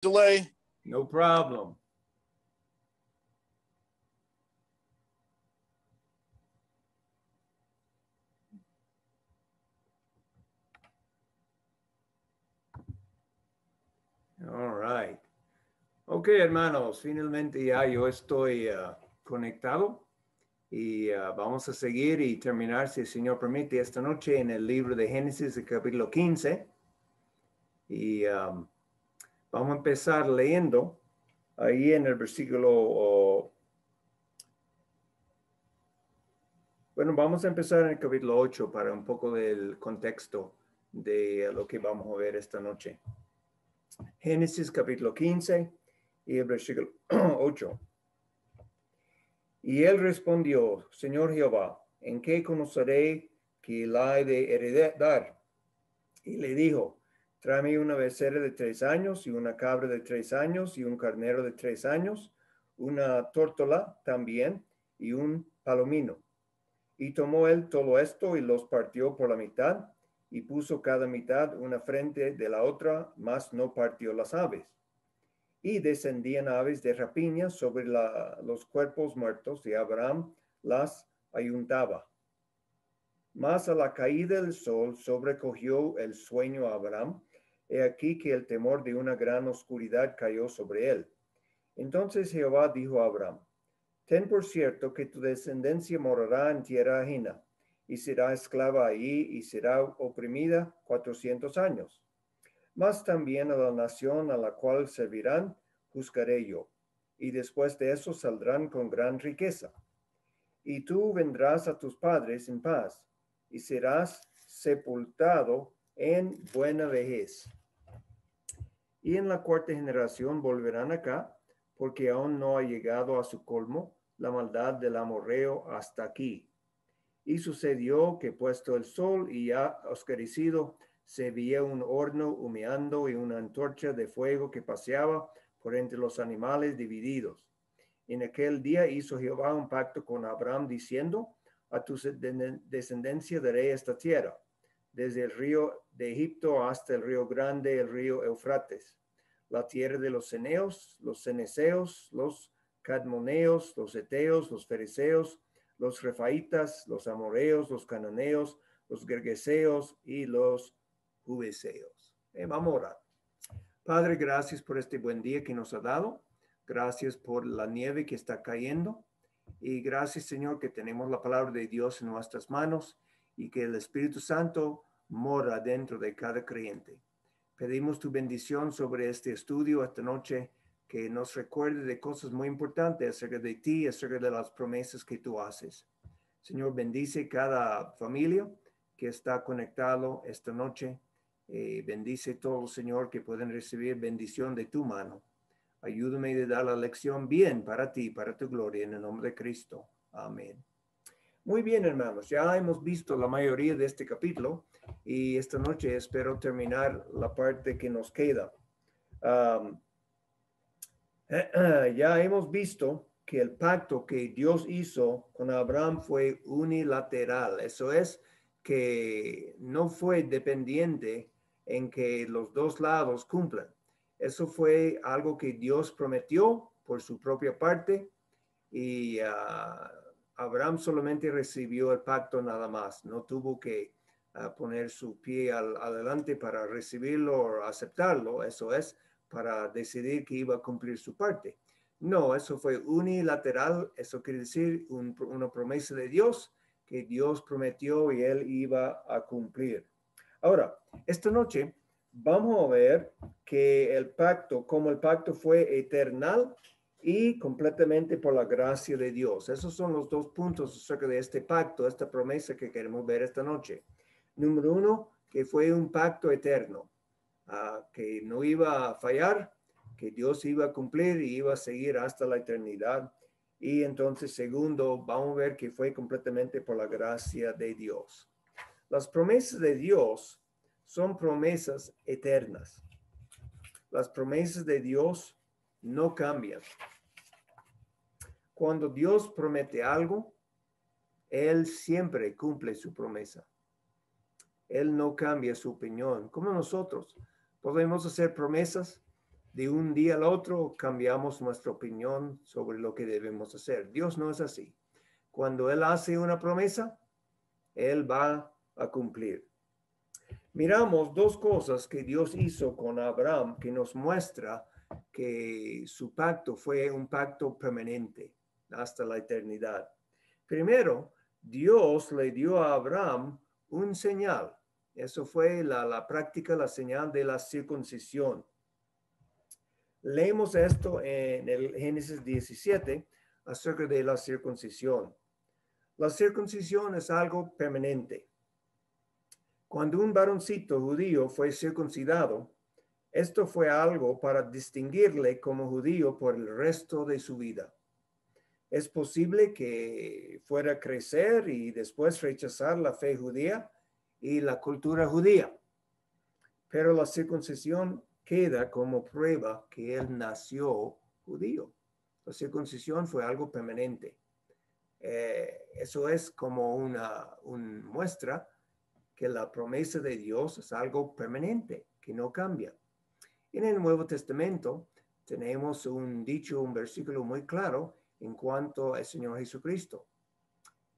delay. No problem. All right. Ok, hermanos, finalmente ya yo estoy conectado y vamos a seguir y terminar, si el Señor permite, esta noche en el libro de Génesis, el capítulo 15. Y vamos a empezar leyendo ahí en el versículo, bueno, vamos a empezar en el capítulo 8 para un poco del contexto de lo que vamos a ver esta noche. Génesis capítulo 15 y el versículo 8. Y él respondió, Señor Jehová, ¿en qué conoceré que la he de heredar? Y le dijo, tráeme una becerra de 3 años y una cabra de 3 años y un carnero de 3 años, una tórtola también y un palomino. Y tomó él todo esto y los partió por la mitad y puso cada mitad una frente de la otra, mas no partió las aves. Y descendían aves de rapiña sobre los cuerpos muertos y Abraham las ayuntaba. Mas a la caída del sol sobrecogió el sueño a Abraham. He aquí que el temor de una gran oscuridad cayó sobre él. Entonces Jehová dijo a Abraham, ten por cierto que tu descendencia morará en tierra ajena, y será esclava allí y será oprimida 400 años. Mas también a la nación a la cual servirán, juzgaré yo, y después de eso saldrán con gran riqueza. Y tú vendrás a tus padres en paz, y serás sepultado en buena vejez. Y en la cuarta generación volverán acá, porque aún no ha llegado a su colmo la maldad del amorreo hasta aquí. Y sucedió que puesto el sol y ya oscurecido, se veía un horno humeando y una antorcha de fuego que paseaba por entre los animales divididos. En aquel día hizo Jehová un pacto con Abraham diciendo, a tu descendencia daré esta tierra, desde el río de Egipto hasta el río grande, el río Eufrates, la tierra de los ceneos, los ceneseos, los cadmoneos, los eteos, los fereceos, los refaitas, los amoreos, los cananeos, los gergeseos y los jubeseos. Vamos a orar. Padre, gracias por este buen día que nos ha dado. Gracias por la nieve que está cayendo. Y gracias, Señor, que tenemos la palabra de Dios en nuestras manos y que el Espíritu Santo mora dentro de cada creyente. Pedimos tu bendición sobre este estudio esta noche, que nos recuerde de cosas muy importantes acerca de ti, acerca de las promesas que tú haces. Señor, bendice cada familia que está conectado esta noche. Bendice todos, Señor, que pueden recibir bendición de tu mano. Ayúdame a dar la lección bien para ti, para tu gloria, en el nombre de Cristo. Amén. Muy bien, hermanos, ya hemos visto la mayoría de este capítulo y esta noche espero terminar la parte que nos queda. Ya hemos visto que el pacto que Dios hizo con Abraham fue unilateral. Eso es, que no fue dependiente en que los dos lados cumplan. Eso fue algo que Dios prometió por su propia parte y Abraham solamente recibió el pacto nada más. No tuvo que poner su pie adelante para recibirlo o aceptarlo. Eso es, para decidir que iba a cumplir su parte. No, eso fue unilateral. Eso quiere decir una promesa de Dios que Dios prometió y él iba a cumplir. Ahora, esta noche vamos a ver que el pacto, como el pacto fue eternal y completamente por la gracia de Dios. Esos son los dos puntos acerca de este pacto, esta promesa que queremos ver esta noche. Número uno, que fue un pacto eterno, que no iba a fallar, que Dios iba a cumplir y iba a seguir hasta la eternidad. Y entonces, segundo, vamos a ver que fue completamente por la gracia de Dios. Las promesas de Dios son promesas eternas. Las promesas de Dios no cambian. Cuando Dios promete algo, Él siempre cumple su promesa. Él no cambia su opinión, como nosotros. Podemos hacer promesas, de un día al otro cambiamos nuestra opinión sobre lo que debemos hacer. Dios no es así. Cuando Él hace una promesa, Él va a cumplir. Miramos dos cosas que Dios hizo con Abraham que nos muestra que su pacto fue un pacto permanente hasta la eternidad. Primero, Dios le dio a Abraham un señal. Eso fue la práctica, la señal de la circuncisión. Leemos esto en el Génesis 17 acerca de la circuncisión. La circuncisión es algo permanente. Cuando un varoncito judío fue circuncidado, esto fue algo para distinguirle como judío por el resto de su vida. Es posible que fuera a crecer y después rechazar la fe judía y la cultura judía, pero la circuncisión queda como prueba que él nació judío. La circuncisión fue algo permanente. Eso es como una muestra que la promesa de Dios es algo permanente, que no cambia. En el Nuevo Testamento tenemos un dicho, un versículo muy claro en cuanto al Señor Jesucristo.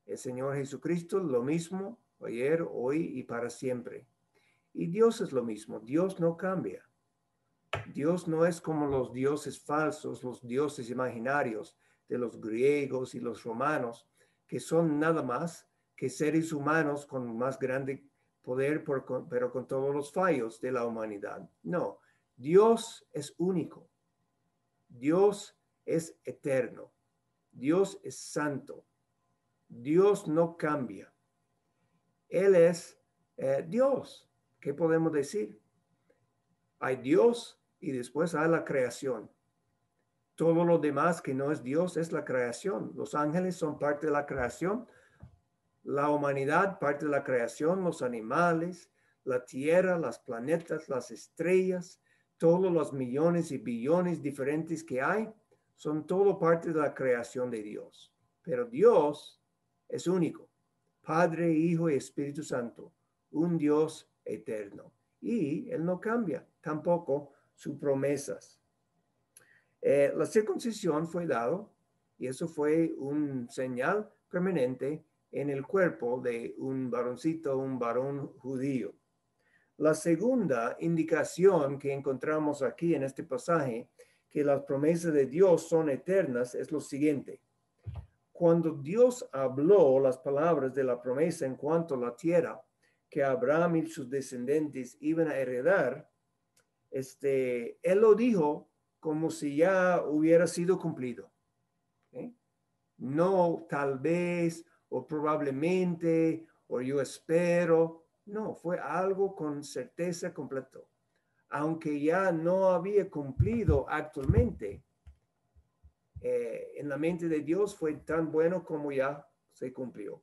El Señor Jesucristo lo mismo ayer, hoy y para siempre. Y Dios es lo mismo, Dios no cambia. Dios no es como los dioses falsos, los dioses imaginarios de los griegos y los romanos, que son nada más que seres humanos con más grande poder, pero con todos los fallos de la humanidad. No, Dios es único. Dios es eterno. Dios es santo. Dios no cambia. Él es Dios. ¿Qué podemos decir? Hay Dios y después hay la creación. Todo lo demás que no es Dios es la creación. Los ángeles son parte de la creación. La humanidad, parte de la creación, los animales, la tierra, los planetas, las estrellas, todos los millones y billones diferentes que hay, son todo parte de la creación de Dios. Pero Dios es único. Padre, Hijo y Espíritu Santo, un Dios eterno. Y Él no cambia tampoco sus promesas. La circuncisión fue dado y eso fue un señal permanente en el cuerpo de un varoncito, un varón judío. La segunda indicación que encontramos aquí en este pasaje, que las promesas de Dios son eternas, es lo siguiente. Cuando Dios habló las palabras de la promesa en cuanto a la tierra que Abraham y sus descendientes iban a heredar, Él lo dijo como si ya hubiera sido cumplido. ¿Okay? No tal vez o probablemente o yo espero. No, fue algo con certeza completo. Aunque ya no había cumplido actualmente, en la mente de Dios fue tan bueno como ya se cumplió.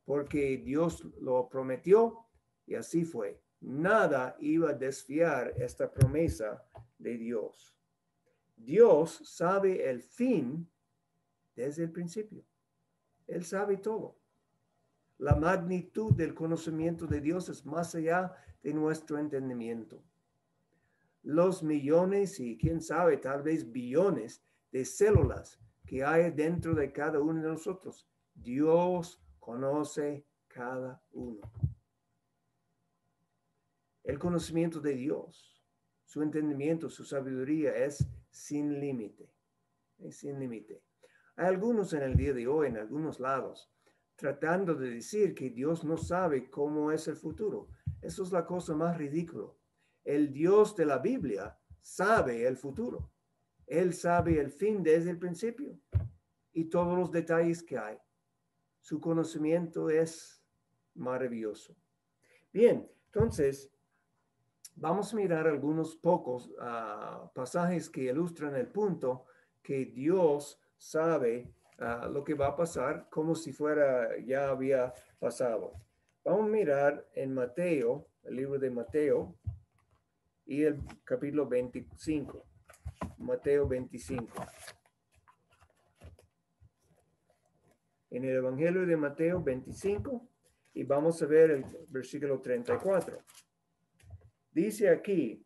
Porque Dios lo prometió y así fue. Nada iba a desviar esta promesa de Dios. Dios sabe el fin desde el principio. Él sabe todo. La magnitud del conocimiento de Dios es más allá de nuestro entendimiento. Los millones y quién sabe, tal vez billones de células que hay dentro de cada uno de nosotros, Dios conoce cada uno. El conocimiento de Dios, su entendimiento, su sabiduría es sin límite. Es sin límite. Hay algunos en el día de hoy, en algunos lados, tratando de decir que Dios no sabe cómo es el futuro. Eso es la cosa más ridícula. El Dios de la Biblia sabe el futuro. Él sabe el fin desde el principio y todos los detalles que hay. Su conocimiento es maravilloso. Bien, entonces vamos a mirar algunos pocos pasajes que ilustran el punto que Dios sabe lo que va a pasar como si fuera ya había pasado. Vamos a mirar en Mateo, el libro de Mateo y el capítulo 25. Mateo 25. En el Evangelio de Mateo 25 y vamos a ver el versículo 34. Dice aquí,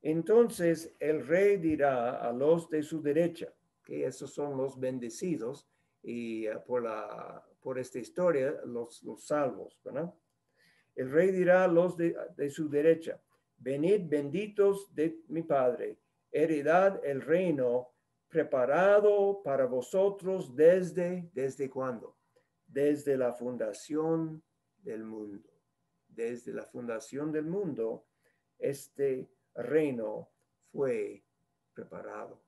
Entonces el rey dirá a los de su derecha, que esos son los bendecidos, y por esta historia, los salvos, ¿verdad? El rey dirá a los de su derecha, venid benditos de mi Padre, heredad el reino preparado para vosotros ¿desde cuándo? Desde la fundación del mundo. Desde la fundación del mundo, este reino fue preparado.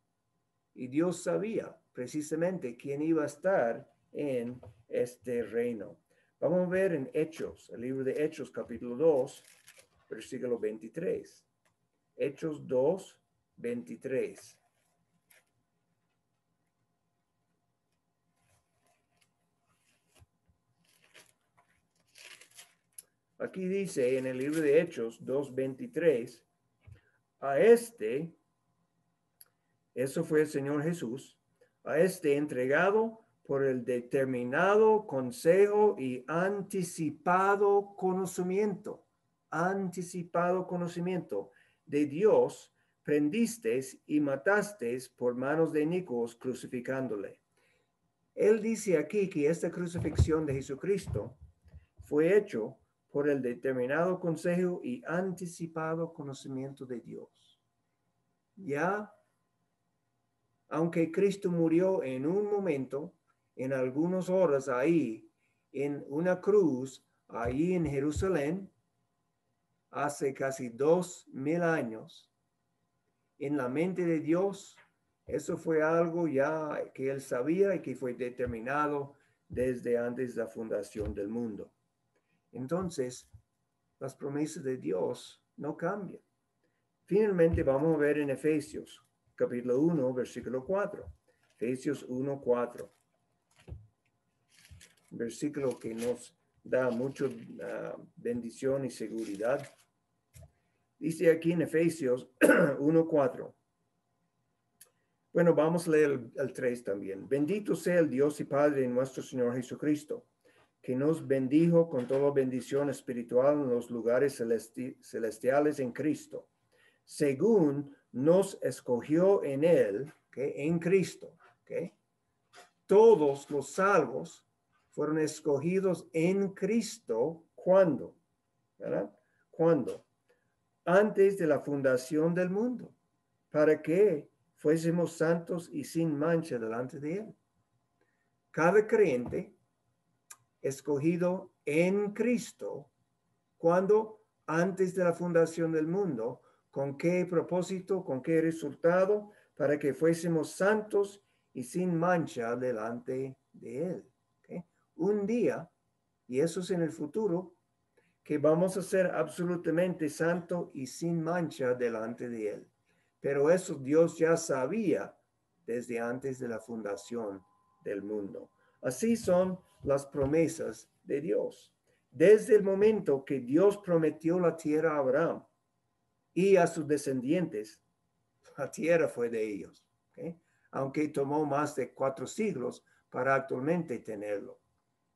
Y Dios sabía precisamente quién iba a estar en este reino. Vamos a ver en Hechos, el libro de Hechos, capítulo 2, versículo 23. Hechos 2, 23. Aquí dice en el libro de Hechos 2, 23, a este, eso fue el Señor Jesús, a este entregado por el determinado consejo y anticipado conocimiento de Dios, prendisteis y matasteis por manos de inicuos crucificándole. Él dice aquí que esta crucifixión de Jesucristo fue hecho por el determinado consejo y anticipado conocimiento de Dios. Ya, aunque Cristo murió en un momento, en algunas horas ahí, en una cruz, ahí en Jerusalén, hace casi 2000 años, en la mente de Dios, eso fue algo ya que él sabía y que fue determinado desde antes de la fundación del mundo. Entonces, las promesas de Dios no cambian. Finalmente vamos a ver en Efesios, capítulo 1, versículo 4. Efesios 1, 4. Versículo que nos da mucha bendición y seguridad. Dice aquí en Efesios 1, 4. Bueno, vamos a leer el 3 también. Bendito sea el Dios y Padre de nuestro Señor Jesucristo, que nos bendijo con toda bendición espiritual en los lugares celestiales en Cristo, según nos escogió en él, ¿okay? En Cristo. ¿Okay? Todos los salvos fueron escogidos en Cristo. ¿Cuándo? ¿Verdad? ¿Cuándo? Antes de la fundación del mundo, para que fuésemos santos y sin mancha delante de él. Cada creyente escogido en Cristo, cuando antes de la fundación del mundo, ¿con qué propósito, con qué resultado? Para que fuésemos santos y sin mancha delante de él. ¿Okay? Un día, y eso es en el futuro, que vamos a ser absolutamente santo y sin mancha delante de él. Pero eso Dios ya sabía desde antes de la fundación del mundo. Así son las promesas de Dios. Desde el momento que Dios prometió la tierra a Abraham y a sus descendientes, la tierra fue de ellos. ¿Okay? Aunque tomó más de 4 siglos para actualmente tenerlo.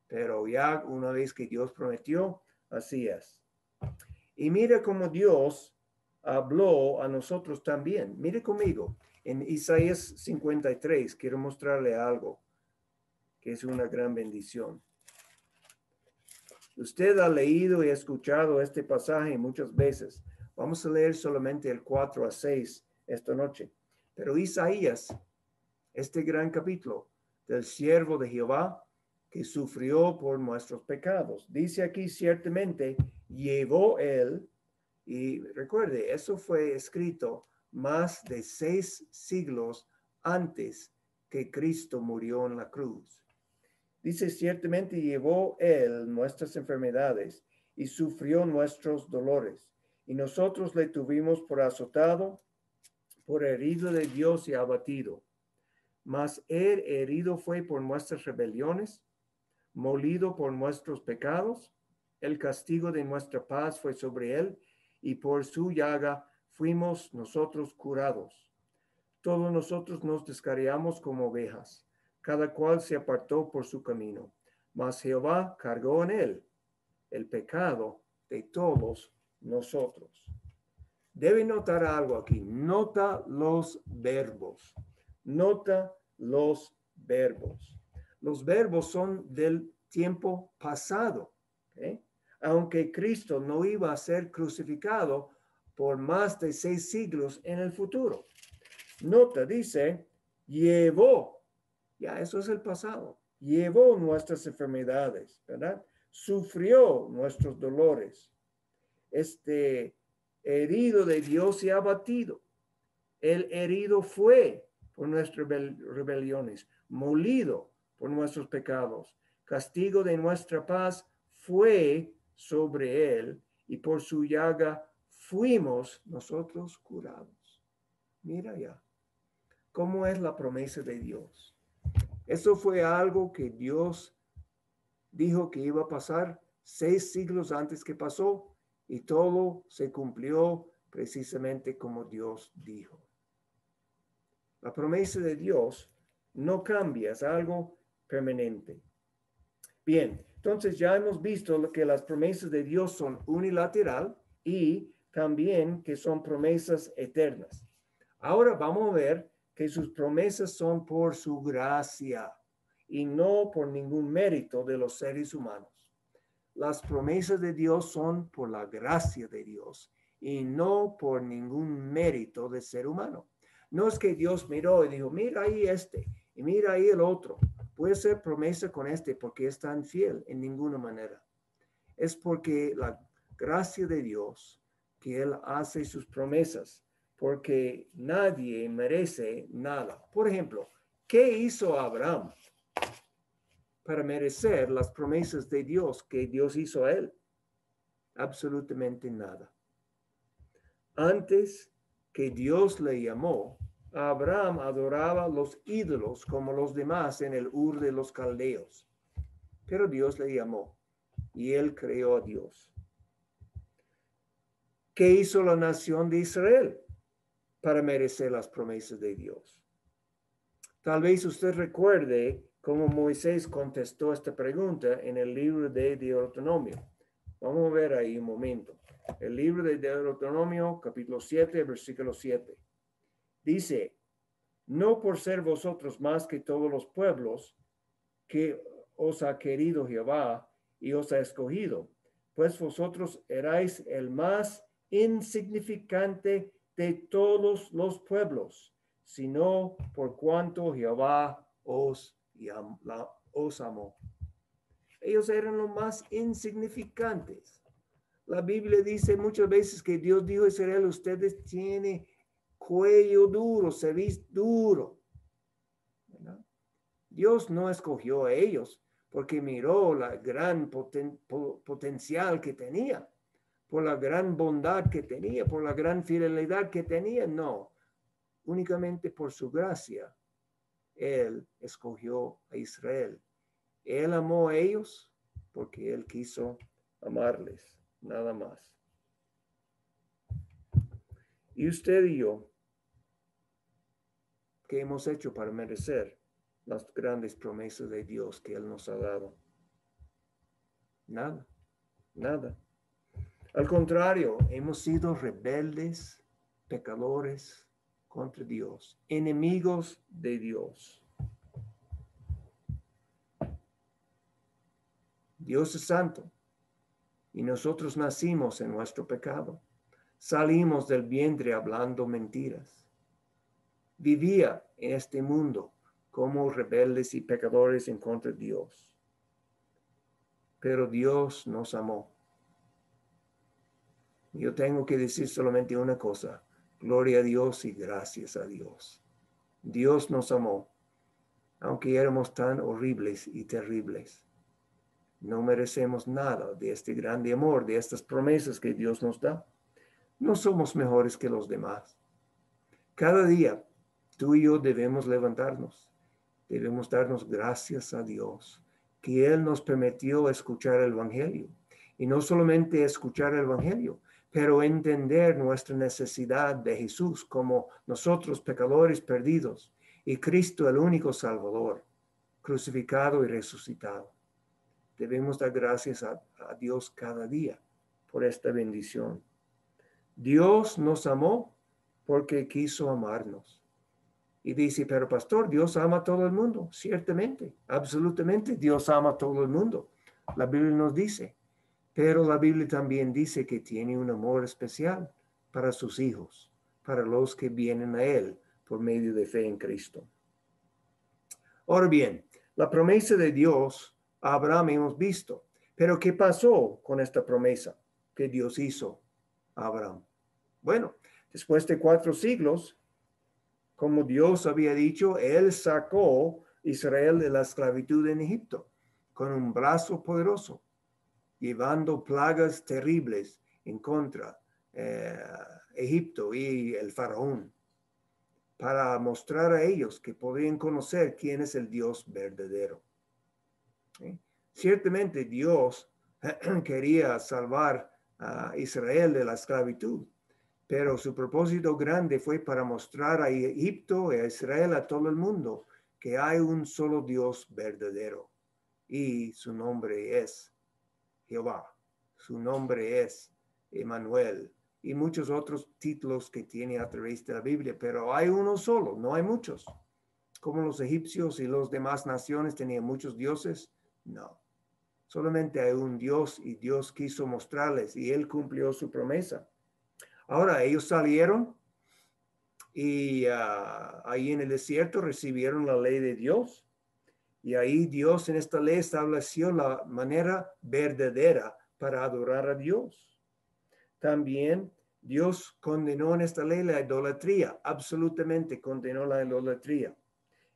Pero ya una vez que Dios prometió, así es. Y mira cómo Dios habló a nosotros también. Mire conmigo, en Isaías 53, quiero mostrarle algo que es una gran bendición. Usted ha leído y escuchado este pasaje muchas veces. Vamos a leer solamente el 4 a 6 esta noche. Pero Isaías, este gran capítulo del siervo de Jehová que sufrió por nuestros pecados. Dice aquí ciertamente, llevó él. Y recuerde, eso fue escrito más de 6 siglos antes que Cristo murió en la cruz. Dice, ciertamente llevó él nuestras enfermedades y sufrió nuestros dolores. Y nosotros le tuvimos por azotado, por herido de Dios y abatido. Mas él herido fue por nuestras rebeliones, molido por nuestros pecados. El castigo de nuestra paz fue sobre él, y por su llaga fuimos nosotros curados. Todos nosotros nos descarriamos como ovejas, cada cual se apartó por su camino, mas Jehová cargó en él el pecado de todos nosotros. Debe notar algo aquí. Nota los verbos. Nota los verbos. Los verbos son del tiempo pasado. ¿Ok? Aunque Cristo no iba a ser crucificado por más de 6 siglos en el futuro. Nota, dice, llevó. Ya, eso es el pasado. Llevó nuestras enfermedades, ¿verdad? Sufrió nuestros dolores. Herido de Dios y abatido. El herido fue por nuestras rebeliones, molido por nuestros pecados. Castigo de nuestra paz fue sobre él y por su llaga fuimos nosotros curados. Mira ya, cómo es la promesa de Dios. Eso fue algo que Dios dijo que iba a pasar 6 siglos antes que pasó y todo se cumplió precisamente como Dios dijo. La promesa de Dios no cambia, es algo permanente. Bien, entonces ya hemos visto que las promesas de Dios son unilateral y también que son promesas eternas. Ahora vamos a ver que sus promesas son por su gracia y no por ningún mérito de los seres humanos. Las promesas de Dios son por la gracia de Dios y no por ningún mérito del ser humano. No es que Dios miró y dijo, mira ahí y mira ahí el otro. Puede ser promesa con porque es tan fiel en ninguna manera. Es porque la gracia de Dios que Él hace sus promesas, porque nadie merece nada. Por ejemplo, ¿qué hizo Abraham para merecer las promesas de Dios que Dios hizo a él? Absolutamente nada. Antes que Dios le llamó, Abraham adoraba los ídolos como los demás en el Ur de los Caldeos. Pero Dios le llamó y él creó a Dios. ¿Qué hizo la nación de Israel para merecer las promesas de Dios? Tal vez usted recuerde cómo Moisés contestó esta pregunta en el libro de Deuteronomio. Vamos a ver ahí un momento. El libro de Deuteronomio, capítulo 7, versículo 7. Dice, no por ser vosotros más que todos los pueblos que os ha querido Jehová y os ha escogido, pues vosotros erais el más insignificante de todos los pueblos, sino por cuanto Jehová os amó. Ellos eran los más insignificantes. La Biblia dice muchas veces que Dios dijo a Israel, ustedes tienen cuello duro, cerviz duro. ¿Verdad? Dios no escogió a ellos porque miró la gran potencial que tenía, por la gran bondad que tenía, por la gran fidelidad que tenía. No, únicamente por su gracia, Él escogió a Israel. Él amó a ellos porque Él quiso amarles, nada más. Y usted y yo, ¿qué hemos hecho para merecer las grandes promesas de Dios que Él nos ha dado? Nada, nada. Al contrario, hemos sido rebeldes, pecadores contra Dios, enemigos de Dios. Dios es santo y nosotros nacimos en nuestro pecado. Salimos del vientre hablando mentiras. Vivía en este mundo como rebeldes y pecadores en contra de Dios. Pero Dios nos amó. Yo tengo que decir solamente una cosa. Gloria a Dios y gracias a Dios. Dios nos amó, aunque éramos tan horribles y terribles. No merecemos nada de este grande amor, de estas promesas que Dios nos da. No somos mejores que los demás. Cada día, tú y yo debemos levantarnos. Debemos darnos gracias a Dios, que Él nos permitió escuchar el Evangelio. Y no solamente escuchar el Evangelio, pero entender nuestra necesidad de Jesús como nosotros pecadores perdidos y Cristo el único Salvador, crucificado y resucitado. Debemos dar gracias a Dios cada día por esta bendición. Dios nos amó porque quiso amarnos. Y dice, pero pastor, Dios ama a todo el mundo. Ciertamente, absolutamente, Dios ama a todo el mundo. La Biblia nos dice, pero la Biblia también dice que tiene un amor especial para sus hijos, para los que vienen a Él por medio de fe en Cristo. Ahora bien, la promesa de Dios a Abraham hemos visto, pero ¿qué pasó con esta promesa que Dios hizo a Abraham? Bueno, después de 4 siglos, como Dios había dicho, Él sacó a Israel de la esclavitud en Egipto con un brazo poderoso, llevando plagas terribles en contra de Egipto y el faraón, para mostrar a ellos que podrían conocer quién es el Dios verdadero. ¿Sí? Ciertamente Dios quería salvar a Israel de la esclavitud, pero su propósito grande fue para mostrar a Egipto y a Israel, a todo el mundo, que hay un solo Dios verdadero y su nombre es Jehová, su nombre es Emmanuel y muchos otros títulos que tiene a través de la Biblia, pero hay uno solo, no hay muchos. Como los egipcios y las demás naciones tenían muchos dioses, no. Solamente hay un Dios y Dios quiso mostrarles y Él cumplió su promesa. Ahora ellos salieron y ahí en el desierto recibieron la ley de Dios. Y ahí Dios en esta ley estableció la manera verdadera para adorar a Dios. También Dios condenó en esta ley la idolatría, absolutamente condenó la idolatría.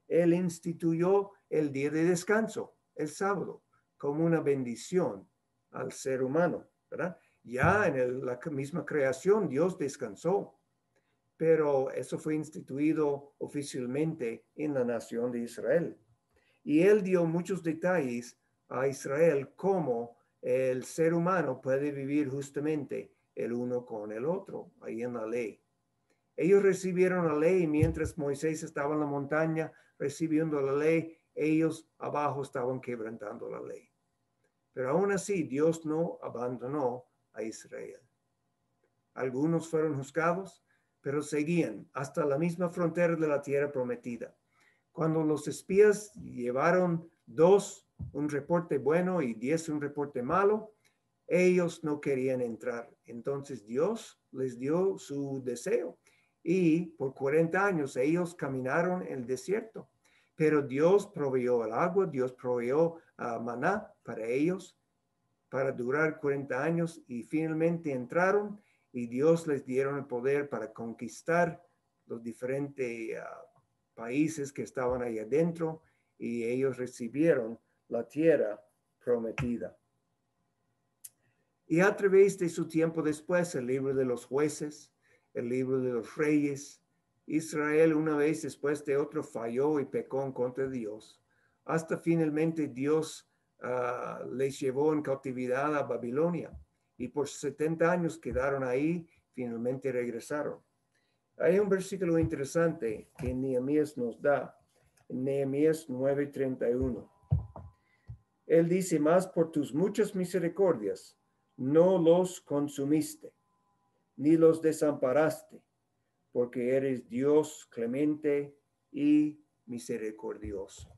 Él instituyó el día de descanso, el sábado, como una bendición al ser humano, ¿verdad? Ya en la misma creación Dios descansó, pero eso fue instituido oficialmente en la nación de Israel. Y él dio muchos detalles a Israel cómo el ser humano puede vivir justamente el uno con el otro, ahí en la ley. Ellos recibieron la ley mientras Moisés estaba en la montaña recibiendo la ley, ellos abajo estaban quebrantando la ley. Pero aún así, Dios no abandonó a Israel. Algunos fueron juzgados, pero seguían hasta la misma frontera de la tierra prometida. Cuando los espías llevaron 2 un reporte bueno y 10 un reporte malo, ellos no querían entrar. Entonces Dios les dio su deseo y por 40 años ellos caminaron en el desierto. Pero Dios proveyó el agua, Dios proveyó maná para ellos para durar 40 años y finalmente entraron y Dios les dieron el poder para conquistar los diferentes países que estaban ahí adentro y ellos recibieron la tierra prometida. Y a través de su tiempo después, el libro de los jueces, el libro de los reyes, Israel una vez después de otro falló y pecó en contra de Dios. Hasta finalmente Dios les llevó en cautividad a Babilonia y por 70 años quedaron ahí, finalmente regresaron. Hay un versículo interesante que Nehemías nos da, en Nehemías 9:31. Él dice, más por tus muchas misericordias no los consumiste, ni los desamparaste, porque eres Dios clemente y misericordioso.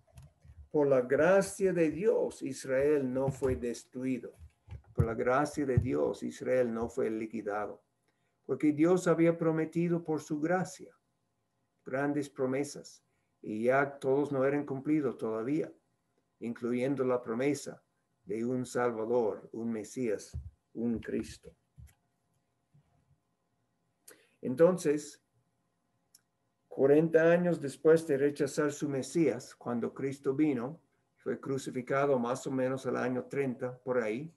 Por la gracia de Dios, Israel no fue destruido. Por la gracia de Dios, Israel no fue liquidado. Porque Dios había prometido por su gracia grandes promesas y ya todos no eran cumplidos todavía, incluyendo la promesa de un Salvador, un Mesías, un Cristo. Entonces, 40 años después de rechazar su Mesías, cuando Cristo vino, fue crucificado más o menos al año 30, por ahí.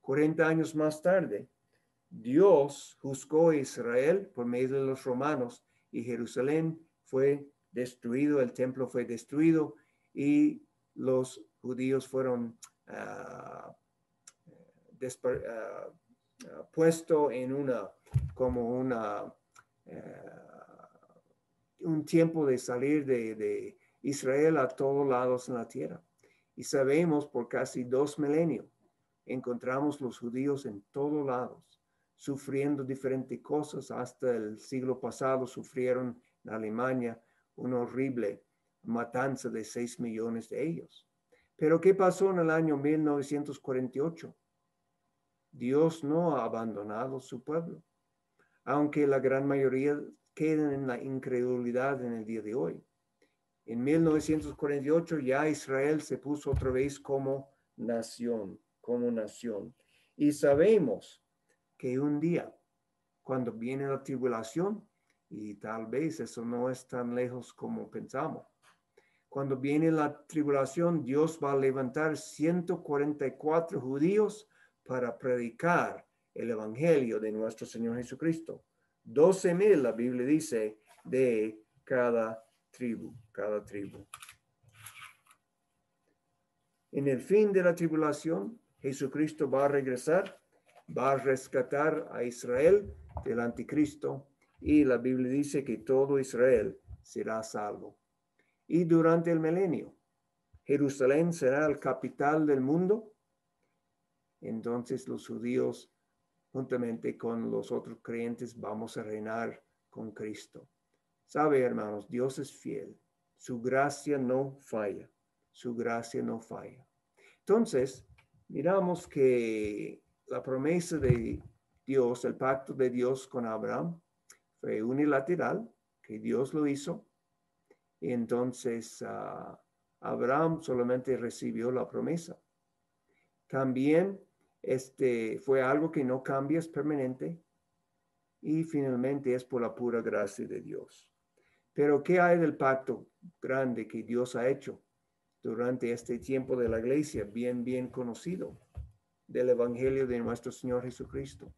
40 años más tarde, Dios juzgó a Israel por medio de los romanos y Jerusalén fue destruido, el templo fue destruido y los judíos fueron puesto en un tiempo de salir de Israel a todos lados en la tierra. Y sabemos por casi 2 milenios encontramos los judíos en todos lados, sufriendo diferentes cosas. Hasta el siglo pasado sufrieron en Alemania una horrible matanza de 6 millones de ellos. Pero ¿qué pasó en el año 1948? Dios no ha abandonado su pueblo, aunque la gran mayoría queden en la incredulidad en el día de hoy. En 1948 ya Israel se puso otra vez como nación, Y sabemos que un día, cuando viene la tribulación, y tal vez eso no es tan lejos como pensamos, cuando viene la tribulación, Dios va a levantar 144 judíos para predicar el evangelio de nuestro Señor Jesucristo. 12,000, la Biblia dice, de cada tribu. En el fin de la tribulación, Jesucristo va a regresar, va a rescatar a Israel del anticristo, y la Biblia dice que todo Israel será salvo. Y durante el milenio, Jerusalén será el capital del mundo. Entonces los judíos, juntamente con los otros creyentes, vamos a reinar con Cristo. Sabe, hermanos, Dios es fiel. Su gracia no falla. Su gracia no falla. Entonces, miramos que la promesa de Dios, el pacto de Dios con Abraham, fue unilateral, que Dios lo hizo. Y entonces Abraham solamente recibió la promesa. También fue algo que no cambia, es permanente. Y finalmente es por la pura gracia de Dios. Pero ¿qué hay del pacto grande que Dios ha hecho durante este tiempo de la iglesia, bien conocido, del evangelio de nuestro Señor Jesucristo?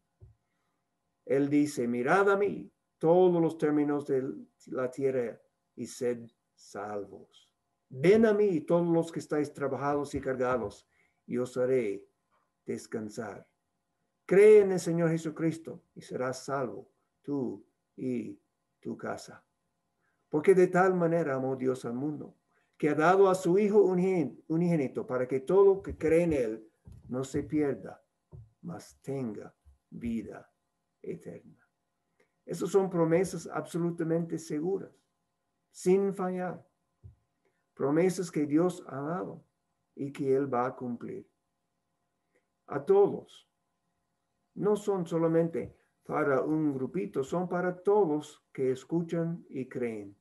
Él dice, mirad a mí todos los términos de la tierra y sed salvos. Ven a mí todos los que estáis trabajados y cargados, y os haré descansar. Cree en el Señor Jesucristo y serás salvo, tú y tu casa. Porque de tal manera amó Dios al mundo, que ha dado a su Hijo unigénito, para que todo que cree en Él no se pierda, mas tenga vida eterna. Esas son promesas absolutamente seguras, sin fallar. Promesas que Dios ha dado y que Él va a cumplir. A todos. No son solamente para un grupito, son para todos que escuchan y creen.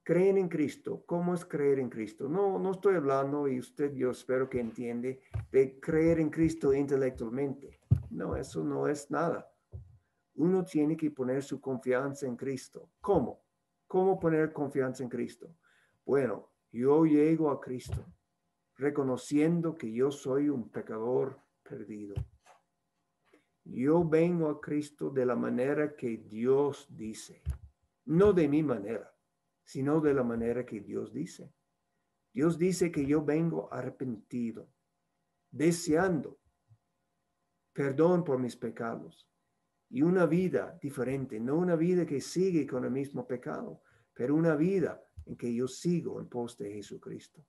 Creen en Cristo. ¿Cómo es creer en Cristo? No estoy hablando, y usted, yo espero que entiende, de creer en Cristo intelectualmente. No, eso no es nada. Uno tiene que poner su confianza en Cristo. ¿Cómo? ¿Cómo poner confianza en Cristo? Bueno, yo llego a Cristo reconociendo que yo soy un pecador perdido. Yo vengo a Cristo de la manera que Dios dice, no de mi manera, sino de la manera que Dios dice. Dios dice que yo vengo arrepentido, deseando perdón por mis pecados y una vida diferente, no una vida que sigue con el mismo pecado, pero una vida en que yo sigo en pos de Jesucristo.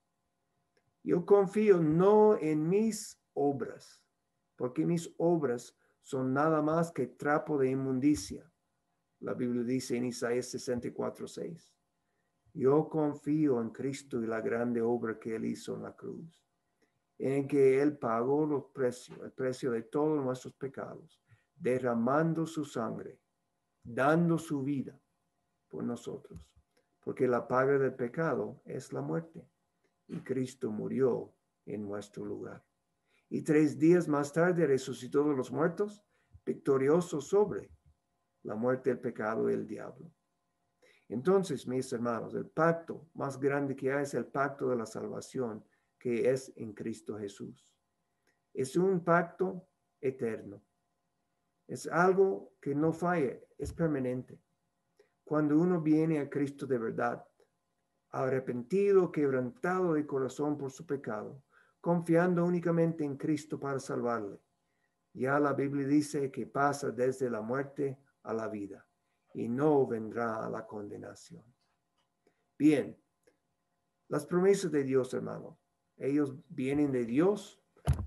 Yo confío no en mis obras, porque mis obras son nada más que trapo de inmundicia. La Biblia dice en Isaías 64:6. Yo confío en Cristo y la grande obra que Él hizo en la cruz, en que Él pagó el precio de todos nuestros pecados, derramando su sangre, dando su vida por nosotros, porque la paga del pecado es la muerte, y Cristo murió en nuestro lugar. Y 3 días más tarde resucitó de los muertos, victorioso sobre la muerte, el pecado y el diablo. Entonces, mis hermanos, el pacto más grande que hay es el pacto de la salvación, que es en Cristo Jesús. Es un pacto eterno. Es algo que no falla, es permanente. Cuando uno viene a Cristo de verdad, arrepentido, quebrantado de corazón por su pecado, confiando únicamente en Cristo para salvarle, ya la Biblia dice que pasa desde la muerte a la vida y no vendrá a la condenación. Bien, las promesas de Dios, hermano, ellos vienen de Dios,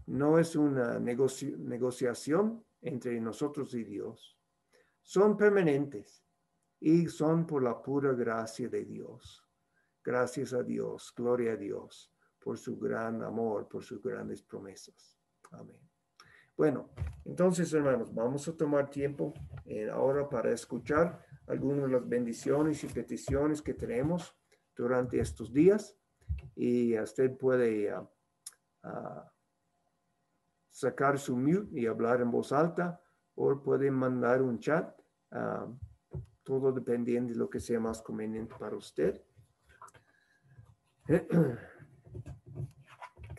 no es una negociación, entre nosotros y Dios son permanentes y son por la pura gracia de Dios. Gracias a Dios, gloria a Dios por su gran amor, por sus grandes promesas. Amén. Bueno, entonces, hermanos, vamos a tomar tiempo ahora para escuchar algunas de las bendiciones y peticiones que tenemos durante estos días. Y usted puede sacar su mute y hablar en voz alta, o puede mandar un chat, todo dependiendo de lo que sea más conveniente para usted.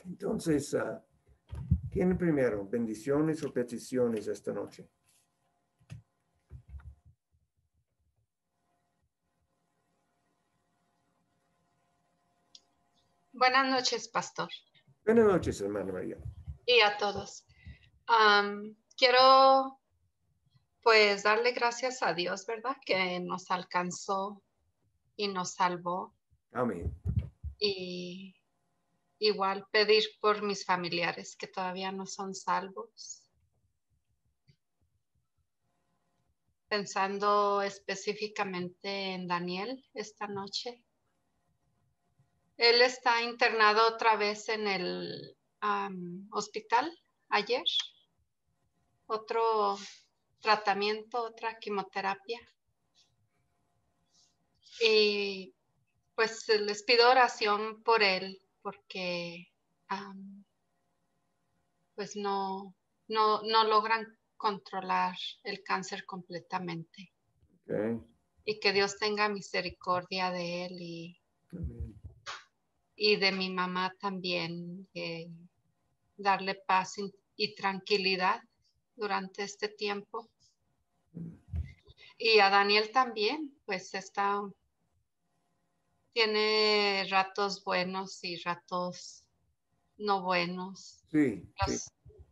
Entonces, ¿quién primero? ¿Bendiciones o peticiones esta noche? Buenas noches, pastor. Buenas noches, hermana María. Y a todos. Quiero pues darle gracias a Dios, ¿verdad? Que nos alcanzó y nos salvó. Amén. Y igual pedir por mis familiares que todavía no son salvos. Pensando específicamente en Daniel esta noche. Él está internado otra vez en el hospital ayer. Otro tratamiento, otra quimioterapia. Y pues les pido oración por él porque pues no logran controlar el cáncer completamente. Okay. Y que Dios tenga misericordia de él Amén. y de mi mamá también, darle paz y tranquilidad durante este tiempo. Y a Daniel también, pues tiene ratos buenos y ratos no buenos. Sí, sí.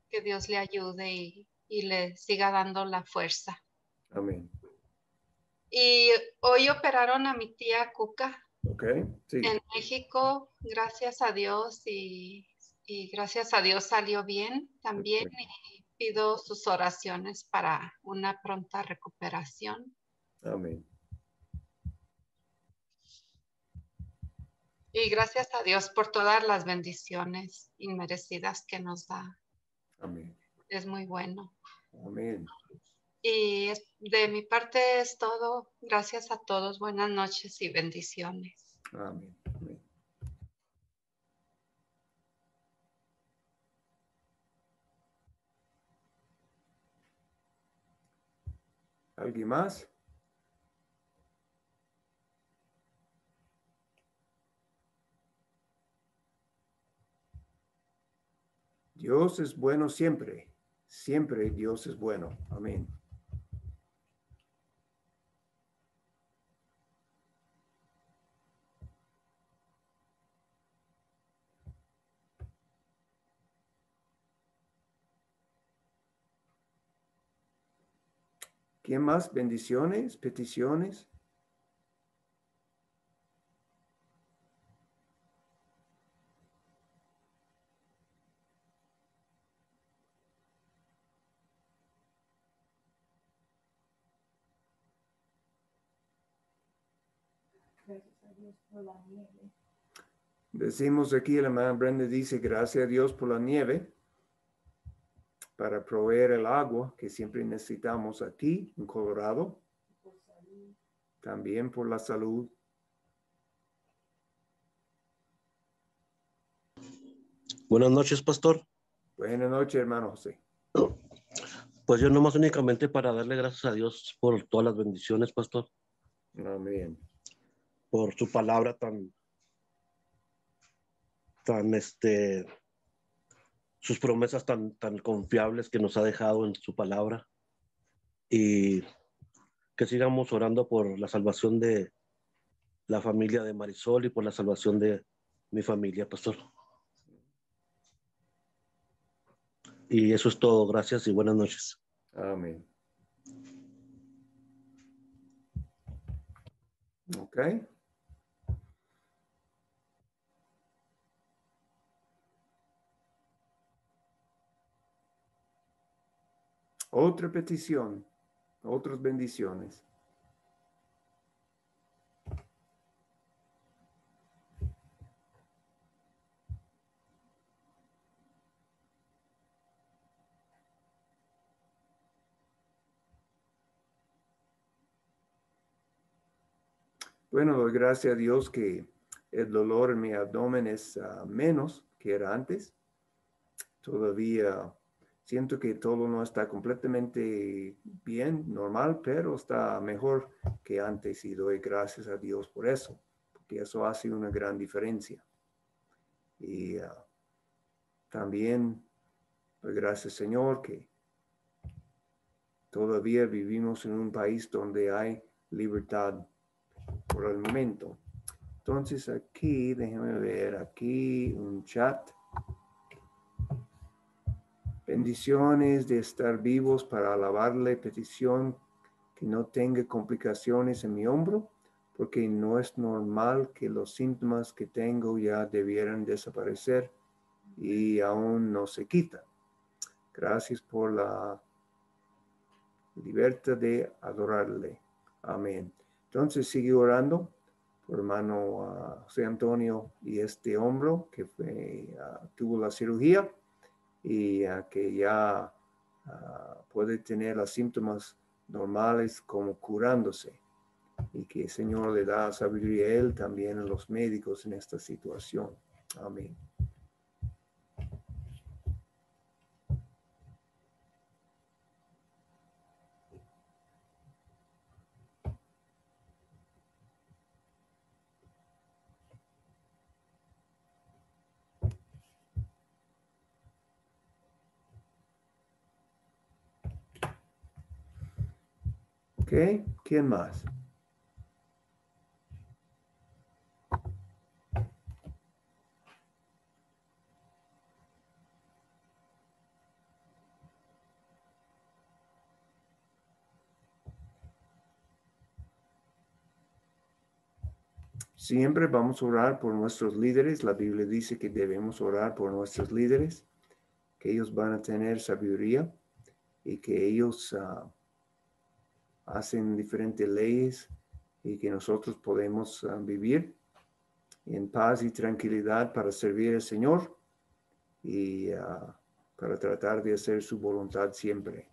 Que Dios le ayude y le siga dando la fuerza. Amén. Y hoy operaron a mi tía Cuca Okay. Sí. en México, gracias a Dios, y gracias a Dios salió bien también. Y pido sus oraciones para una pronta recuperación. Amén. Y gracias a Dios por todas las bendiciones inmerecidas que nos da. Amén. Es muy bueno. Amén. Y de mi parte es todo. Gracias a todos. Buenas noches y bendiciones. Amén. Amén. ¿Alguien más? Dios es bueno siempre. Siempre Dios es bueno. Amén. ¿Quién más? Bendiciones, peticiones. Gracias a Dios por la nieve. Decimos aquí, la hermana Brenda dice, gracias a Dios por la nieve, para proveer el agua que siempre necesitamos aquí en Colorado. Por salud. También por la salud. Buenas noches, pastor. Buenas noches, hermano José. Pues yo nomás únicamente para darle gracias a Dios por todas las bendiciones, pastor, Amén. por su palabra tan, sus promesas tan confiables que nos ha dejado en su palabra, y que sigamos orando por la salvación de la familia de Marisol y por la salvación de mi familia, pastor. Y eso es todo. Gracias y buenas noches. Amén. Ok. Otra petición, otras bendiciones. Bueno, doy gracias a Dios que el dolor en mi abdomen es menos que era antes. Todavía siento que todo no está completamente bien, normal, pero está mejor que antes y doy gracias a Dios por eso, porque eso hace una gran diferencia. Y también doy gracias, Señor, que todavía vivimos en un país donde hay libertad por el momento. Entonces aquí, déjenme ver, aquí un chat. Bendiciones de estar vivos para alabarle, petición que no tenga complicaciones en mi hombro, porque no es normal que los síntomas que tengo ya debieran desaparecer y aún no se quitan. Gracias por la libertad de adorarle. Amén. Entonces sigue orando por hermano José Antonio y este hombro que tuvo la cirugía y que ya puede tener los síntomas normales como curándose y que el Señor le da sabiduría a él también a los médicos en esta situación. Amén. Ok, ¿quién más? Siempre vamos a orar por nuestros líderes. La Biblia dice que debemos orar por nuestros líderes, que ellos van a tener sabiduría y que ellos hacen diferentes leyes y que nosotros podemos vivir en paz y tranquilidad para servir al Señor y para tratar de hacer su voluntad siempre.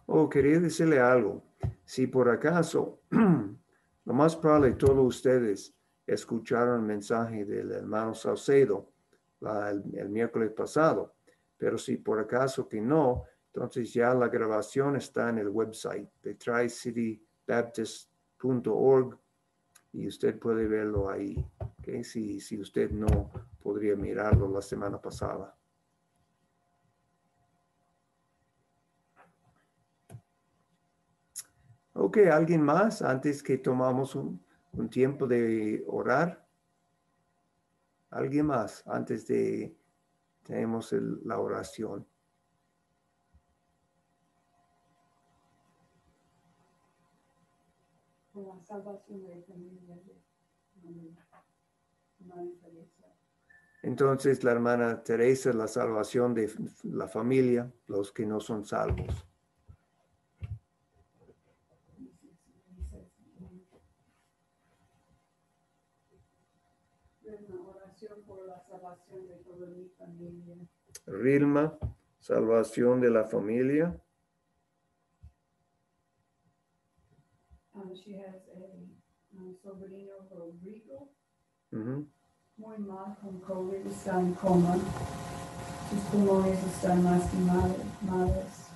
Oh, quería decirle algo. Si por acaso, lo más probable todos ustedes escucharon el mensaje del hermano Saucedo el miércoles pasado, pero si por acaso que no, entonces ya la grabación está en el website de tricitybaptist.org y usted puede verlo ahí, ¿okay? Si usted no podría mirarlo la semana pasada. Ok, ¿alguien más antes que tomamos un tiempo de orar? ¿Alguien más antes de tenemos la oración? Por la salvación de la familia de hermana Teresa. Entonces, la hermana Teresa, la salvación de la familia, los que no son salvos. Una oración por la salvación de toda mi familia. Rilma, salvación de la familia. She has a sobrino Rodrigo. Uh-huh. Muy mal con COVID, está en coma. Sus pulmones están lastimados.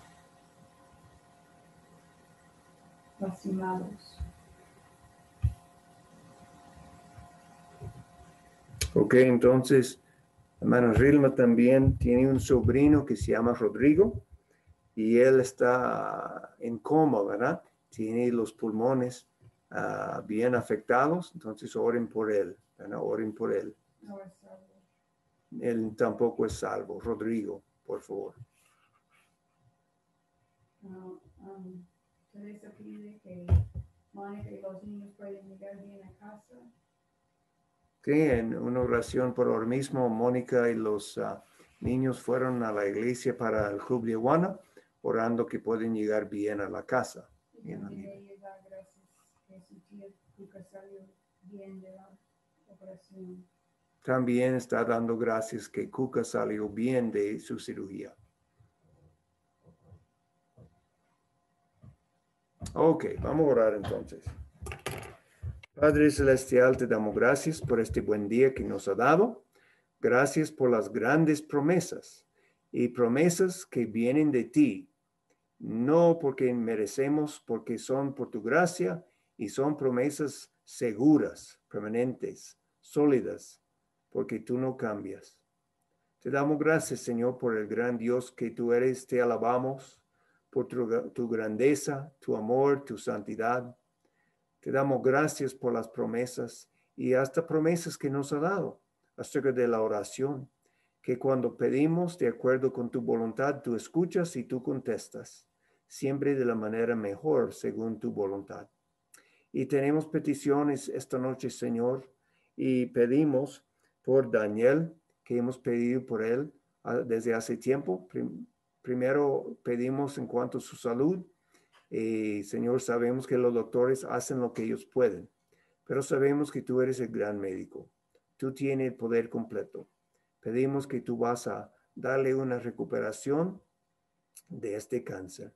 Ok, entonces, hermana Rilma también tiene un sobrino que se llama Rodrigo y él está en coma, ¿verdad? Tiene los pulmones bien afectados, entonces oren por él, ¿verdad? Oren por él. No es salvo. Él tampoco es salvo. Rodrigo, por favor. Teresa pide que Mónica y los niños pueden llegar bien a casa. Sí, en una oración por ahora mismo, Mónica y los niños fueron a la iglesia para el Club de Iguana, orando que pueden llegar bien a la casa. Y también ella da gracias que su tía Cuca salió bien de la operación. También está dando gracias que Cuca salió bien de su cirugía. Ok, vamos a orar entonces. Padre Celestial, te damos gracias por este buen día que nos ha dado. Gracias por las grandes promesas y promesas que vienen de ti, no porque merecemos, porque son por tu gracia y son promesas seguras, permanentes, sólidas, porque tú no cambias. Te damos gracias, Señor, por el gran Dios que tú eres. Te alabamos por tu grandeza, tu amor, tu santidad. Te damos gracias por las promesas y hasta promesas que nos ha dado acerca de la oración, que cuando pedimos de acuerdo con tu voluntad, tú escuchas y tú contestas, siempre de la manera mejor según tu voluntad. Y tenemos peticiones esta noche, Señor, y pedimos por Daniel, que hemos pedido por él desde hace tiempo. Primero pedimos en cuanto a su salud. Señor, sabemos que los doctores hacen lo que ellos pueden, pero sabemos que tú eres el gran médico. Tú tienes el poder completo. Pedimos que tú vas a darle una recuperación de este cáncer.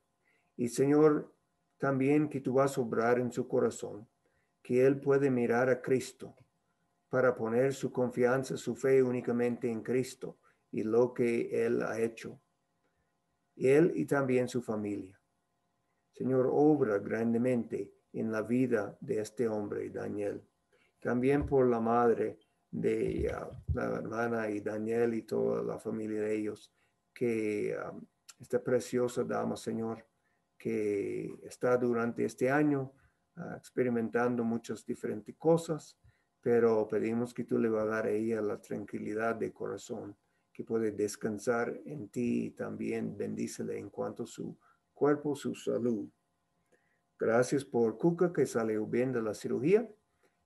Y Señor, también que tú vas a obrar en su corazón, que él puede mirar a Cristo para poner su confianza, su fe únicamente en Cristo y lo que él ha hecho. Él y también su familia. Señor, obra grandemente en la vida de este hombre, Daniel. También por la madre de la hermana y Daniel y toda la familia de ellos, que esta preciosa dama, Señor, que está durante este año experimentando muchas diferentes cosas, pero pedimos que tú le vas a dar a ella la tranquilidad de corazón, que puede descansar en ti y también bendícele en cuanto a su cuerpo, su salud. Gracias por Cuca que salió bien de la cirugía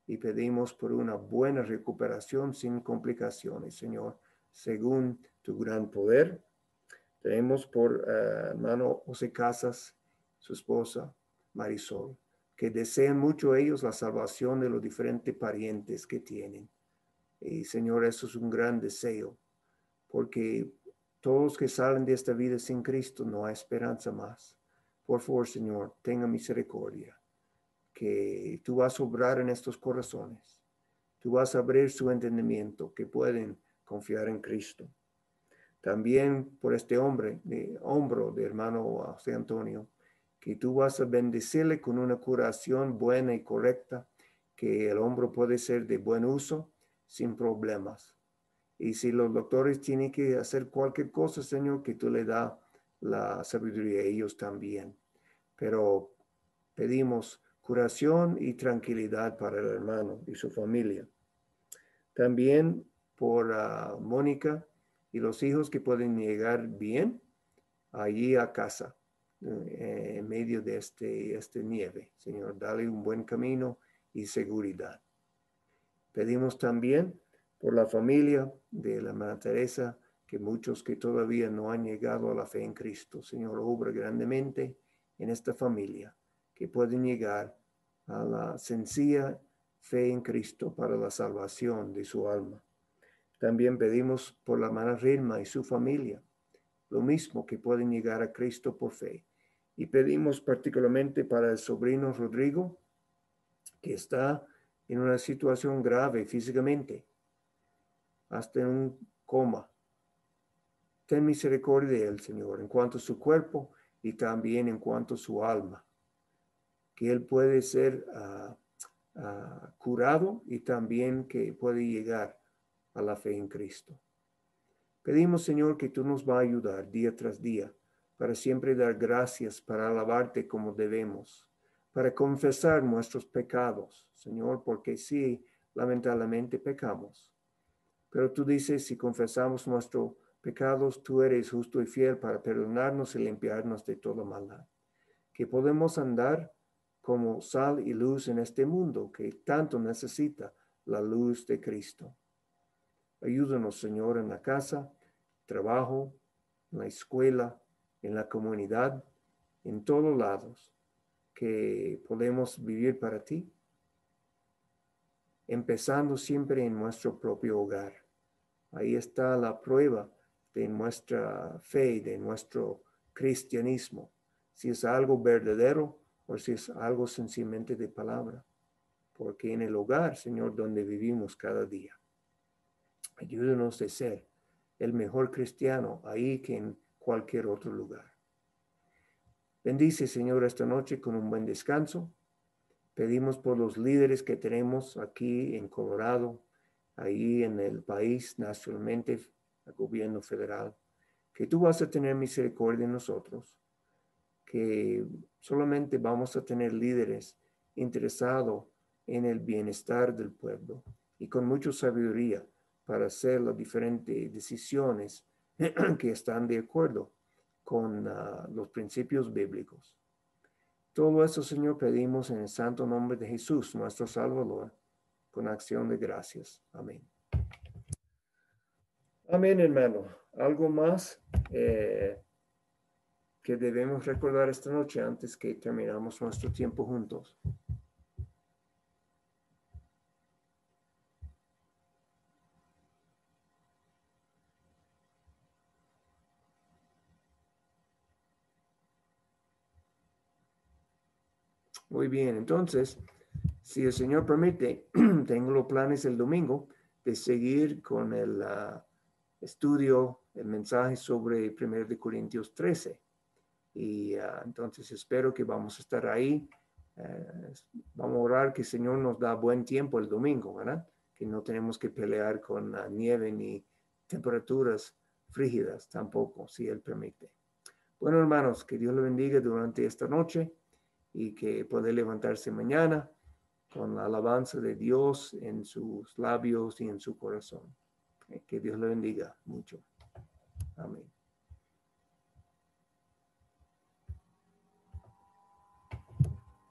y pedimos por una buena recuperación sin complicaciones, Señor, según tu gran poder. Tenemos por hermano José Casas, su esposa Marisol, que desean mucho ellos la salvación de los diferentes parientes que tienen. Y Señor, eso es un gran deseo, porque todos que salen de esta vida sin Cristo no hay esperanza más. Por favor, Señor, tenga misericordia, que tú vas a obrar en estos corazones. Tú vas a abrir su entendimiento, que pueden confiar en Cristo. También por este hombro de hermano José Antonio, que tú vas a bendecirle con una curación buena y correcta, que el hombro puede ser de buen uso sin problemas. Y si los doctores tienen que hacer cualquier cosa, Señor, que tú le das la sabiduría a ellos también. Pero pedimos curación y tranquilidad para el hermano y su familia. También por Mónica y los hijos que pueden llegar bien allí a casa en medio de este nieve. Señor, dale un buen camino y seguridad. Pedimos también por la familia de la hermana Teresa, que muchos que todavía no han llegado a la fe en Cristo. Señor, obra grandemente en esta familia, que pueden llegar a la sencilla fe en Cristo para la salvación de su alma. También pedimos por la hermana Rilma y su familia, lo mismo, que pueden llegar a Cristo por fe. Y pedimos particularmente para el sobrino Rodrigo, que está en una situación grave físicamente, hasta en un coma. Ten misericordia de él, Señor, en cuanto a su cuerpo y también en cuanto a su alma, que él puede ser curado y también que puede llegar a la fe en Cristo. Pedimos, Señor, que tú nos vas a ayudar día tras día para siempre dar gracias, para alabarte como debemos, para confesar nuestros pecados, Señor, porque sí, lamentablemente pecamos. Pero tú dices, si confesamos nuestros pecados, tú eres justo y fiel para perdonarnos y limpiarnos de toda maldad. Que podemos andar como sal y luz en este mundo que tanto necesita la luz de Cristo. Ayúdanos, Señor, en la casa, trabajo, en la escuela, en la comunidad, en todos lados, que podemos vivir para ti, empezando siempre en nuestro propio hogar. Ahí está la prueba de nuestra fe, de nuestro cristianismo, si es algo verdadero o si es algo sencillamente de palabra. Porque en el hogar, Señor, donde vivimos cada día, ayúdanos a ser el mejor cristiano ahí que en cualquier otro lugar. Bendice, Señor, esta noche con un buen descanso. Pedimos por los líderes que tenemos aquí en Colorado, ahí en el país, nacionalmente, el gobierno federal, que tú vas a tener misericordia de nosotros, que solamente vamos a tener líderes interesados en el bienestar del pueblo y con mucha sabiduría para hacer las diferentes decisiones que están de acuerdo con los principios bíblicos. Todo eso, Señor, pedimos en el santo nombre de Jesús, nuestro Salvador, con acción de gracias. Amén. Amén, hermano. ¿Algo más que debemos recordar esta noche antes que terminamos nuestro tiempo juntos? Muy bien, entonces, si el Señor permite, tengo los planes el domingo de seguir con el estudio, el mensaje sobre 1 de Corintios 13. Y entonces espero que vamos a estar ahí. Vamos a orar que el Señor nos da buen tiempo el domingo, ¿verdad? Que no tenemos que pelear con nieve ni temperaturas frígidas tampoco, si Él permite. Bueno, hermanos, que Dios le bendiga durante esta noche y que pueda levantarse mañana con la alabanza de Dios en sus labios y en su corazón. Que Dios le bendiga mucho. Amén.